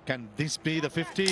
Can this be the 50?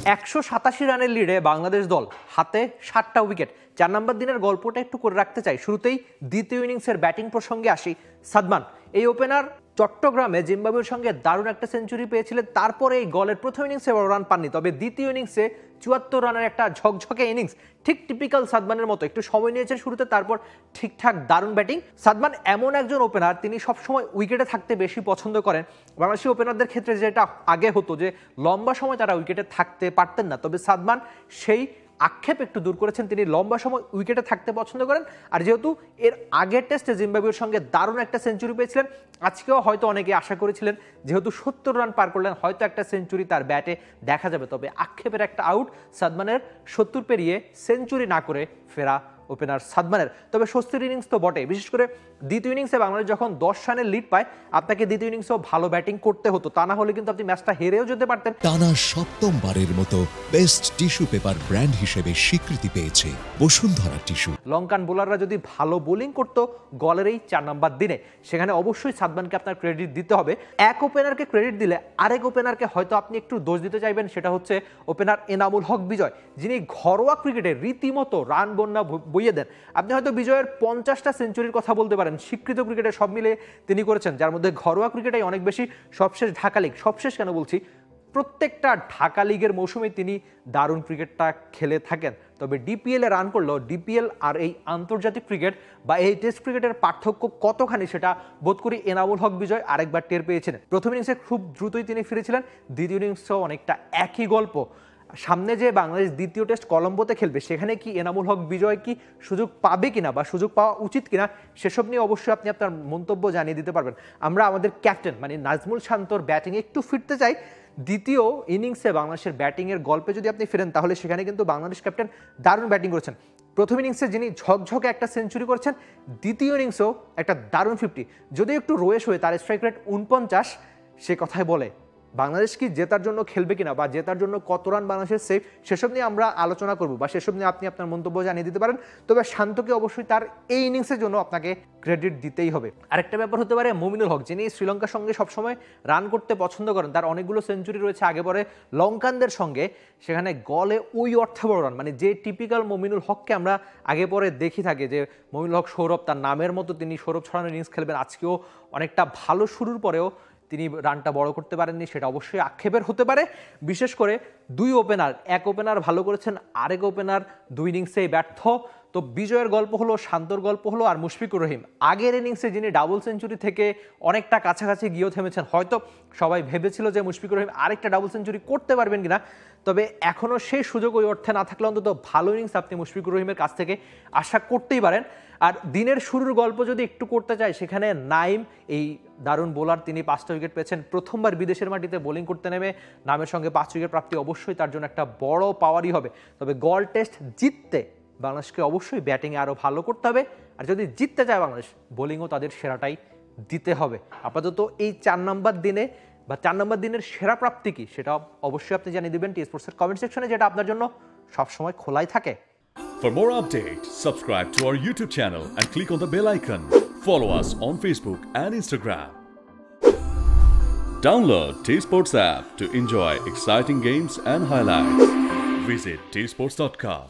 187 রানের লিডে বাংলাদেশ দল, হাতে 7টা উইকেট। 4 নম্বর দিনের গল্পটা একটু করে রাখতে চাই। শুরুতেই দ্বিতীয় ইনিংসের ব্যাটিং প্রসঙ্গে আসি। সাদমান এই ওপেনার চট্টগ্রামে জিম্বাবুয়ের সঙ্গে দারুণ একটা সেঞ্চুরি পেয়েছিলেন, তারপরে এই গলের প্রথম ইনিংসে বড় রান পাননি, তবে দ্বিতীয় ইনিংসে 74 রানের একটা ঝকঝকে ইনিংস, ঠিক টিপিক্যাল সাদমানের মতো। একটু সময় নিয়েছেন শুরুতে, তারপর ঠিকঠাক দারুণ ব্যাটিং। সাদমান এমন একজন ওপেনার, তিনি সবসময় উইকেটে থাকতে বেশি পছন্দ করেন। বাংলাদেশি ওপেনারদের ক্ষেত্রে যেটা আগে হতো যে লম্বা সময় তারা উইকেটে থাকতে পারতেন না, তবে সাদমান সেই আক্ষেপ একটু দূর করেছেন। তিনি লম্বা সময় উইকেটে থাকতে পছন্দ করেন। আর যেহেতু এর আগের টেস্টে জিম্বাবুয়ের সঙ্গে দারুণ একটা সেঞ্চুরি পেয়েছিলেন, আজকেও হয়তো অনেকে আশা করেছিলেন যেহেতু 70 রান পার করলেন হয়তো একটা সেঞ্চুরি তার ব্যাটে দেখা যাবে, তবে আক্ষেপের একটা আউট সাদমানের। 70 পেরিয়ে সেঞ্চুরি না করে ফেরা ওপেনার সাদমানের। তবে স্বস্তির ইনিংস তো বটে, বিশেষ করে দ্বিতীয় ইনিংসে বাংলাদেশ যখন 10 রানের লিড পায়, আপনাকে দ্বিতীয় ইনিংসেও ভালো ব্যাটিং করতে হতো, তা না হলে কিন্তু আপনি ম্যাচটা হেরেও যেতে পারতেন। টানা সপ্তমবারের মতো বেস্ট টিস্যু পেপার ব্র্যান্ড হিসেবে স্বীকৃতি পেয়েছে বসুন্ধরা টিস্যু। লঙ্কান বোলাররা যদি ভালো বোলিং করতো গলের এই 4 নম্বর দিনে, সেখানে অবশ্যই সাদমানকে আপনার ক্রেডিট দিতে হবে। এক ওপেনারকে ক্রেডিট দিলে আরেক ওপেনারকে হয়তো আপনি একটু দোষ দিতে চাইবেন, সেটা হচ্ছে ওপেনার এনামুল হক বিজয়, যিনি ঘরোয়া ক্রিকেটে রীতিমতো রান বন্যা বইয়ে দেন। আপনি হয়তো বিজয়ের 50টা সেঞ্চুরির কথা বলতে পারেন, স্বীকৃত ক্রিকেটে সব মিলে তিনি করেছেন, যার মধ্যে ঘরোয়া ক্রিকেটাই অনেক বেশি। সবশেষ ঢাকা লিগ, সবশেষ কেন বলছি, প্রত্যেকটা ঢাকা লিগের মৌসুমে তিনি দারুণ ক্রিকেটটা খেলে থাকেন। তবে ডিপিএলে রান করলেও ডিপিএল আর এই আন্তর্জাতিক ক্রিকেট বা এই টেস্ট ক্রিকেটের পার্থক্য কতখানি সেটা বোধ করি এনামুল হক বিজয় আরেকবার টের পেয়েছিলেন। প্রথম ইনিংসে খুব দ্রুতই তিনি ফিরেছিলেন, দ্বিতীয় ইনিংসেও অনেকটা একই গল্প। সামনে যে বাংলাদেশ দ্বিতীয় টেস্ট কলম্বোতে খেলবে, সেখানে কি এনামুল হক বিজয় কি সুযোগ পাবে কিনা বা সুযোগ পাওয়া উচিত কিনা, সেসব নিয়ে অবশ্যই আপনি আপনার মন্তব্য জানিয়ে দিতে পারবেন। আমরা আমাদের ক্যাপ্টেন মানে নাজমুল শান্তর ব্যাটিংয়ে একটু ফিরতে চাই। দ্বিতীয় ইনিংসে বাংলাদেশের ব্যাটিংয়ের গল্পে যদি আপনি ফিরেন, তাহলে সেখানে কিন্তু বাংলাদেশ ক্যাপ্টেন দারুণ ব্যাটিং করেছেন। প্রথম ইনিংসে যিনি ঝকঝকে একটা সেঞ্চুরি করেছেন, দ্বিতীয় ইনিংসেও একটা দারুণ 50, যদিও একটু রয়েস হয়ে তার স্ট্রাইক রেট 49, সে কথায় বলে বাংলাদেশ কি জেতার জন্য খেলবে কিনা বা জেতার জন্য কত রান বাংলাদেশের সেফ, সেসব নিয়ে আমরা আলোচনা করব বা সেসব নিয়ে আপনি আপনার মন্তব্য জানিয়ে দিতে পারেন। তবে শান্তকে অবশ্যই তার এই ইনিংসের জন্য আপনাকে ক্রেডিট দিতেই হবে। আরেকটা ব্যাপার হতে পারে মুমিনুল হক, যিনি শ্রীলঙ্কার সঙ্গে সবসময় রান করতে পছন্দ করেন। তার অনেকগুলো সেঞ্চুরি রয়েছে আগে পরে লঙ্কানদের সঙ্গে, সেখানে গলে ওই অর্থে বড় রান, মানে যে টিপিক্যাল মুমিনুল হককে আমরা আগে পরে দেখি থাকি যে মুমিনুল হক সৌরভ, তার নামের মতো তিনি সৌরভ ছড়ানোর ইনিংস খেলবেন। আজকেও অনেকটা ভালো শুরুর পরেও তিনি রানটা বড় করতে পারেননি, সেটা অবশ্যই আক্ষেপের হতে পারে। বিশেষ করে দুই ওপেনার, এক ওপেনার ভালো করেছেন, আরেক ওপেনার দুই ইনিংসেই ব্যর্থ। তো বিজয়ের গল্প হলো, শান্তর গল্প হলো, আর মুশফিকুর রহিম আগের ইনিংসে যিনি ডাবল সেঞ্চুরি থেকে অনেকটা কাছাকাছি গিয়েও থেমেছেন। হয়তো সবাই ভেবেছিল যে মুশফিকুর রহিম আরেকটা ডাবল সেঞ্চুরি করতে পারবেন কিনা, তবে এখনও সেই সুযোগ ওই অর্থে না থাকলে অন্তত ভালো ইনিংস আপনি মুশফিকুর রহিমের কাছ থেকে আশা করতেই পারেন। আর দিনের শুরুর গল্প যদি একটু করতে চাই, সেখানে নাইম এই দারুণ বোলার, তিনি 5টা উইকেট পেয়েছেন। প্রথমবার বিদেশের মাটিতে বোলিং করতে নেমে নামের সঙ্গে 5 উইকেট প্রাপ্তি অবশ্যই তার জন্য একটা বড় পাওয়ারই হবে। তবে গল টেস্ট জিততে বাংলাদেশকে অবশ্যই ব্যাটিংয়ে আরও ভালো করতে হবে, আর যদি জিততে চায় বাংলাদেশ, বোলিংও তাদের সেরাটাই দিতে হবে। আপাতত এই 4 নম্বর দিনে বা 4 নম্বর দিনের সেরা প্রাপ্তি কি, সেটা অবশ্যই আপনি জানিয়ে দেবেন টি স্পোর্টসের কমেন্ট সেকশনে, যেটা আপনার জন্য সবসময় খোলাই থাকে। For more updates, subscribe to our YouTube channel and click on the bell icon. Follow us on Facebook and Instagram. Download T-Sports app to enjoy exciting games and highlights. Visit tsports.com.